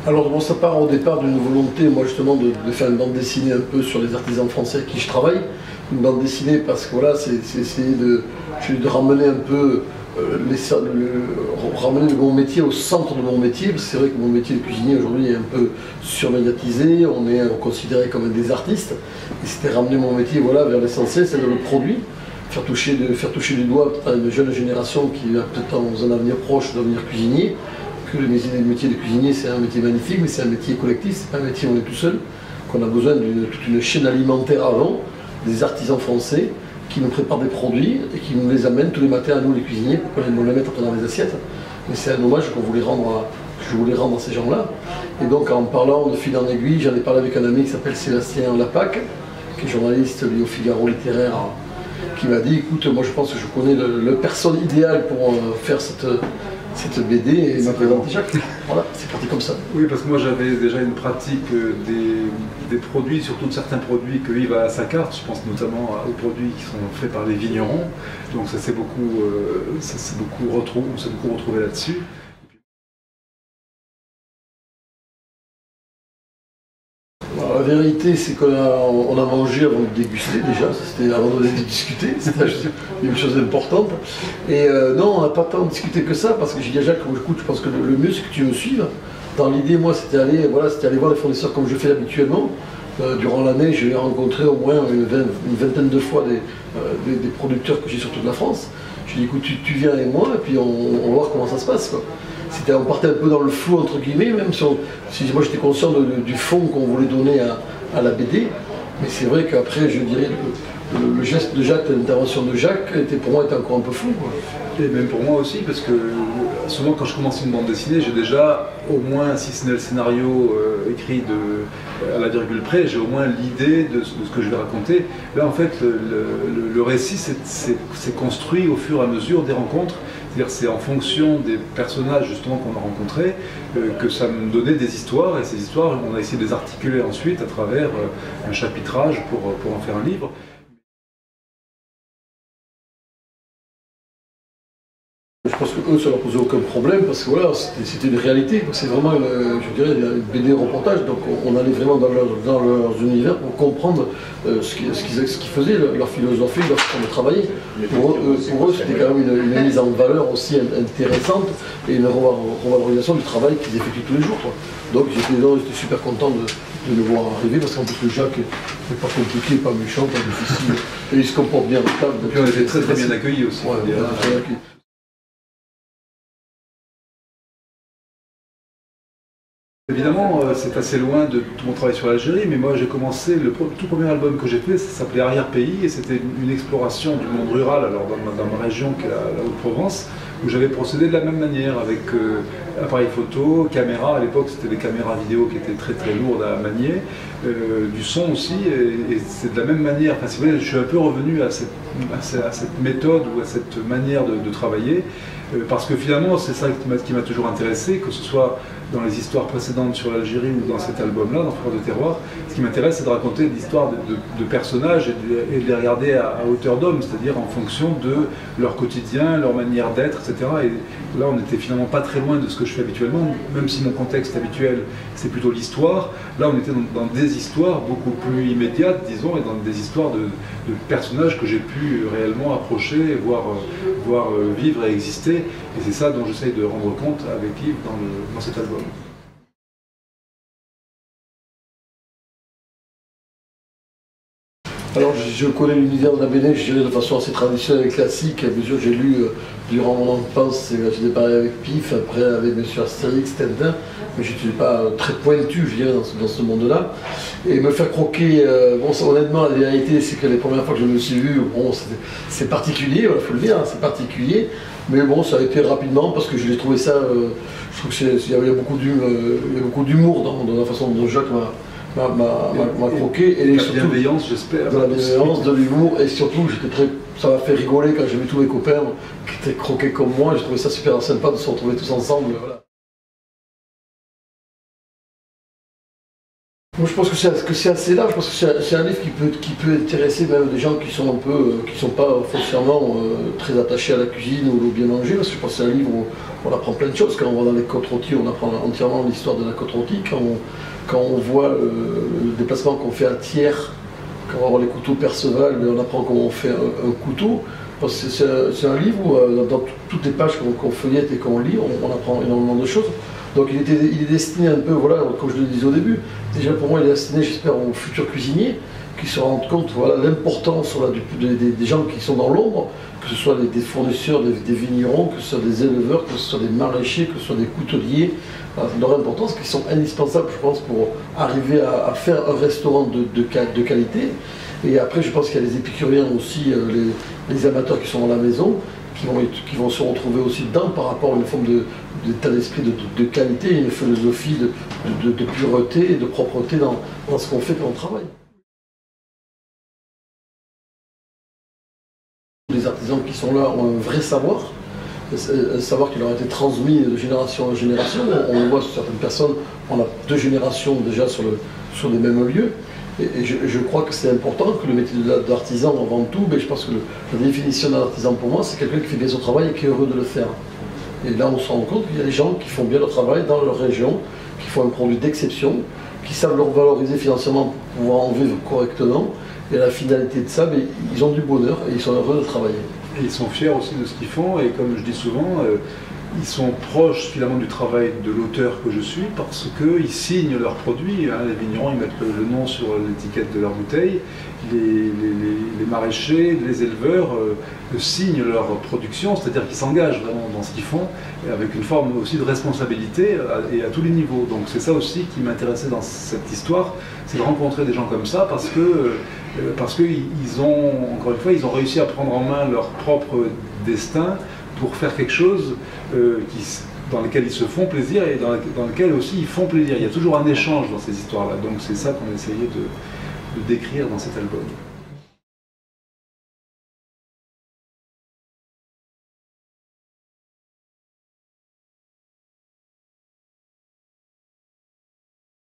Alors bon, ça part au départ d'une volonté, moi justement, de faire une bande dessinée un peu sur les artisans français avec qui je travaille. Une bande dessinée parce que voilà, c'est essayer de ramener un peu, ramener mon métier au centre de mon métier. C'est vrai que mon métier de cuisinier aujourd'hui est un peu surmédiatisé, on est considéré comme des artistes. Et c'était ramener mon métier voilà, vers l'essentiel, c'est-à-dire le produit. Faire toucher du doigt à une jeune génération qui va peut-être dans un avenir proche devenir cuisinier. Que le métier de cuisinier c'est un métier magnifique, mais c'est un métier collectif, c'est pas un métier où on est tout seul, qu'on a besoin d'une toute une chaîne alimentaire avant, des artisans français qui nous préparent des produits et qui nous les amènent tous les matins à nous les cuisiniers pour qu'on les mette dans les assiettes. Mais c'est un hommage que je voulais rendre à ces gens-là. Et donc en parlant de fil en aiguille, j'en ai parlé avec un ami qui s'appelle Sébastien Lapac, qui est journaliste lui au Figaro littéraire, qui m'a dit écoute, moi je pense que je connais la personne idéale pour faire cette BD et m'a présenté Jacques. Voilà, c'est parti comme ça. Oui, parce que moi j'avais déjà une pratique des produits, surtout de certains produits que Yves a à sa carte. Je pense notamment aux produits qui sont faits par les vignerons. Donc ça s'est beaucoup retrouvé là-dessus. La vérité, c'est qu'on a mangé avant de déguster déjà, c'était avant de discuter, c'était une chose importante. Et non, on n'a pas tant discuté que ça, parce que j'ai dit à Jacques, écoute, je pense que le mieux c'est que tu me suives. Dans l'idée, moi, c'était aller voir les fournisseurs comme je fais habituellement. Durant l'année, je vais rencontrer au moins une vingtaine de fois des producteurs que j'ai sur toute la France. Je lui ai dit, écoute, tu viens avec moi, et puis on va voir comment ça se passe, quoi. On partait un peu dans le flou entre guillemets, même si moi j'étais conscient du fond qu'on voulait donner à la BD, mais c'est vrai qu'après je dirais le geste de Jacques, l'intervention de Jacques pour moi était encore un peu flou, quoi. Et même pour moi aussi, parce que souvent quand je commence une bande dessinée, j'ai déjà au moins, si ce n'est le scénario écrit à la virgule près, j'ai au moins l'idée de ce que je vais raconter. Là en fait le récit s'est construit au fur et à mesure des rencontres. C'est-à-dire c'est en fonction des personnages justement qu'on a rencontrés que ça me donnait des histoires, et ces histoires on a essayé de les articuler ensuite à travers un chapitrage pour en faire un livre. Je pense qu'eux, ça leur posait aucun problème parce que voilà, c'était une réalité. C'est vraiment, je dirais, une BD reportage. Donc on allait vraiment dans leurs univers pour comprendre ce qu'ils faisaient, leur philosophie, leur façon de travailler. Pour eux, c'était quand même une mise en valeur aussi intéressante et une revalorisation du travail qu'ils effectuent tous les jours, quoi. Donc j'étais super content de le voir arriver parce qu'en plus le Jacques n'est pas compliqué, pas méchant, pas difficile. Et il se comporte bien à table. Et puis on était très bien accueillis aussi. Ouais, on était très bien accueillis. Évidemment, c'est assez loin de tout mon travail sur l'Algérie, mais moi j'ai commencé, le tout premier album que j'ai fait, ça s'appelait Arrière-Pays, et c'était une exploration du monde rural, alors dans ma région qui est la Haute-Provence, où j'avais procédé de la même manière, avec appareil photo, caméra, à l'époque c'était des caméras vidéo qui étaient très très lourdes à manier, du son aussi, et c'est de la même manière, enfin si vous voulez, je suis un peu revenu à cette méthode ou à cette manière de travailler, parce que finalement c'est ça qui m'a toujours intéressé, que ce soit dans les histoires précédentes sur l'Algérie ou dans cet album-là, dans Fleurs de Terroir. Ce qui m'intéresse, c'est de raconter l'histoire de personnages et de les regarder à hauteur d'homme, c'est-à-dire en fonction de leur quotidien, leur manière d'être, etc. Et là, on n'était finalement pas très loin de ce que je fais habituellement, même si mon contexte habituel, c'est plutôt l'histoire. Là, on était dans des histoires beaucoup plus immédiates, disons, et dans des histoires de personnages que j'ai pu réellement approcher, voir vivre et exister. Et c'est ça dont j'essaye de rendre compte avec Yves dans cet album. Alors je connais l'univers de la BD, je dirais de façon assez traditionnelle et classique. À mesure j'ai lu durant mon enfance, j'ai parlé avec Pif, après avec M. Astérix, Tintin, mais je n'étais pas très pointu, je dirais, dans ce monde-là. Et me faire croquer, bon, honnêtement, la vérité, c'est que les premières fois que je me suis vu, bon, c'est particulier, il faut le dire, hein, c'est particulier. Mais bon, ça a été rapidement parce que je l'ai trouvé ça, je trouve qu'il y avait beaucoup d'humour dans la façon dont Jacques m'a croqué. Et la bienveillance, j'espère. De la bienveillance, de l'humour, et surtout, ça m'a fait rigoler quand j'ai vu tous mes copains qui étaient croqués comme moi. J'ai trouvé ça super sympa de se retrouver tous ensemble. Voilà. Moi, je pense que c'est assez large, parce que c'est un livre qui peut intéresser même des gens qui sont un peu, qui sont pas foncièrement très attachés à la cuisine ou au bien manger, parce que je pense que c'est un livre où on apprend plein de choses. Quand on va dans les côtes rôties, on apprend entièrement l'histoire de la côte rôtie. Quand on voit le déplacement qu'on fait à Thiers, quand on va voir les couteaux Perceval, on apprend comment on fait un couteau. C'est un livre où, dans toutes les pages qu'on feuillette et qu'on lit, on apprend énormément de choses. Donc il est destiné un peu, voilà, comme je le disais au début, déjà pour moi il est destiné, j'espère, aux futurs cuisiniers qui se rendent compte, voilà, l'importance des gens qui sont dans l'ombre, que ce soit des fournisseurs, des vignerons, que ce soit des éleveurs, que ce soit des maraîchers, que ce soit des couteliers, voilà, leur importance, qui sont indispensables, je pense, pour arriver à faire un restaurant de qualité. Et après, je pense qu'il y a les épicuriens aussi, les amateurs qui sont dans la maison, qui vont se retrouver aussi dedans par rapport à une forme d'état d'esprit de qualité, une philosophie de pureté et de propreté dans ce qu'on fait quand on travaille. Les artisans qui sont là ont un vrai savoir, un savoir qui leur a été transmis de génération en génération. On le voit sur certaines personnes, on a 2 générations déjà sur les mêmes lieux. Et je crois que c'est important que le métier d'artisan, avant tout, mais je pense que la définition d'un artisan pour moi, c'est quelqu'un qui fait bien son travail et qui est heureux de le faire. Et là, on se rend compte qu'il y a des gens qui font bien leur travail dans leur région, qui font un produit d'exception, qui savent le valoriser financièrement pour pouvoir en vivre correctement. Et la finalité de ça, mais ils ont du bonheur et ils sont heureux de travailler. Et ils sont fiers aussi de ce qu'ils font, et comme je dis souvent, ils sont proches finalement du travail de l'auteur que je suis, parce qu'ils signent leurs produits. Hein. Les vignerons, ils mettent le nom sur l'étiquette de leur bouteille. Les maraîchers, les éleveurs signent leur production, c'est-à-dire qu'ils s'engagent vraiment dans ce qu'ils font, et avec une forme aussi de responsabilité et à tous les niveaux. Donc c'est ça aussi qui m'intéressait dans cette histoire, c'est de rencontrer des gens comme ça, parce qu'ils ont, encore une fois, ils ont réussi à prendre en main leur propre destin pour faire quelque chose dans lequel ils se font plaisir et dans lequel aussi ils font plaisir. Il y a toujours un échange dans ces histoires-là, donc c'est ça qu'on essayait de décrire dans cet album.